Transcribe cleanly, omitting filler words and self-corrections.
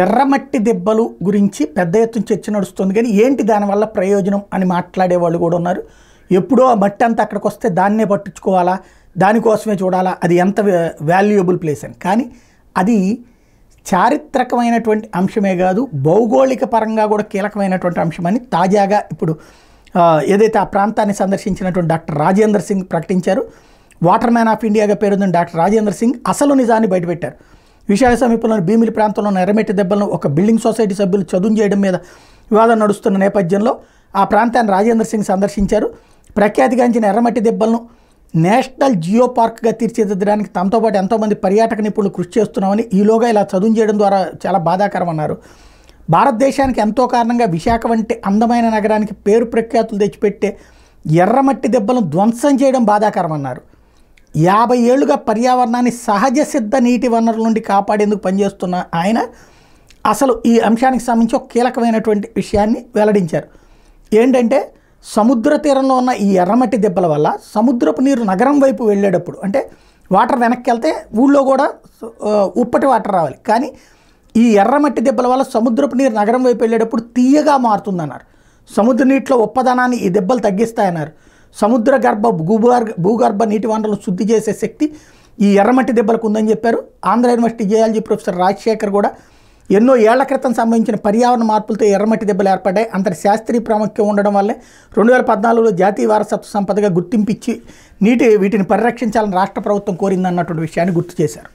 ఎర్రమట్టి దెబ్బలు గురించి పెద్ద ఎత్తున చర్చ నడుస్తుంది. కానీ ఏంటి దానివల్ల ప్రయోజనం అని మాట్లాడే వాళ్ళు కూడా ఉన్నారు. ఎప్పుడో ఆ మట్టి అంతా అక్కడికి వస్తే దాన్నే పట్టించుకోవాలా, దానికోసమే చూడాలా, అది ఎంత వాల్యుయబుల్ ప్లేస్ అని. కానీ అది చారిత్రకమైనటువంటి అంశమే కాదు, భౌగోళిక పరంగా కూడా కీలకమైనటువంటి అంశమని తాజాగా ఇప్పుడు ఏదైతే ఆ ప్రాంతాన్ని సందర్శించినటువంటి డాక్టర్ రాజేంద్ర సింగ్ ప్రకటించారు. వాటర్ మ్యాన్ ఆఫ్ ఇండియాగా పేరున్న డాక్టర్ రాజేంద్ర సింగ్ అసలు నిజాన్ని బయటపెట్టారు. విశాఖ సమీపంలోని భీమిలి ప్రాంతంలో ఉన్న ఎర్రమట్టి దెబ్బలను ఒక బిల్డింగ్ సొసైటీ సభ్యులు చదును చేయడం మీద వివాదం నడుస్తున్న నేపథ్యంలో ఆ ప్రాంతాన్ని రాజేంద్ర సింగ్ సందర్శించారు. ప్రఖ్యాతిగాంచిన ఎర్రమట్టి దెబ్బలను నేషనల్ జియో పార్క్గా తీర్చిదిద్దడానికి తమతో పాటు ఎంతోమంది పర్యాటక నిపుణులు కృషి చేస్తున్నామని, ఈలోగా ఇలా చదును చేయడం ద్వారా చాలా బాధాకరం అన్నారు. భారతదేశానికి ఎంతో కారణంగా విశాఖ వంటి అందమైన నగరానికి పేరు ప్రఖ్యాతులు తెచ్చిపెట్టే ఎర్రమట్టి దెబ్బలను ధ్వంసం చేయడం బాధాకరం అన్నారు. 50 ఏళ్లుగా పర్యావరణాన్ని సహజ సిద్ధ నీటి వనరుల నుండి కాపాడేందుకు పనిచేస్తున్న ఆయన అసలు ఈ అంశానికి సంబంధించి ఒక కీలకమైనటువంటి విషయాన్ని వెల్లడించారు. ఏంటంటే సముద్ర తీరంలో ఉన్న ఈ ఎర్రమట్టి దెబ్బల వల్ల సముద్రపు నీరు నగరం వైపు వెళ్ళేటప్పుడు, అంటే వాటర్ వెనక్కి వెళ్తే ఊళ్ళో కూడా ఉప్పటి వాటర్ రావాలి, కానీ ఈ ఎర్రమట్టి దెబ్బల వల్ల సముద్రపు నీరు నగరం వైపు వెళ్ళేటప్పుడు తీయగా మారుతుందన్నారు. సముద్ర నీటిలో ఉప్పదనాన్ని ఈ దెబ్బలు తగ్గిస్తాయన్నారు. సముద్ర గర్భ భూగర్భ నీటి వనరులను శుద్ధి చేసే శక్తి ఈ ఎర్రమట్టి దెబ్బలకు ఉందని చెప్పారు. Andhra university geology professor Rajasekhar కూడా ఎన్నో ఏళ్ల క్రితం సంబంధించిన పర్యావరణ మార్పులతో ఎర్రమట్టి దెబ్బలు ఏర్పడ్డాయి, అంతటి శాస్త్రీయ ప్రాముఖ్యం ఉండడం వల్లే 2014లో జాతీయ వారసత్వ సంపదగా గుర్తింపిచ్చి వీటిని పరిరక్షించాలని రాష్ట్ర ప్రభుత్వం కోరిందన్నటువంటి విషయాన్ని గుర్తు చేశారు.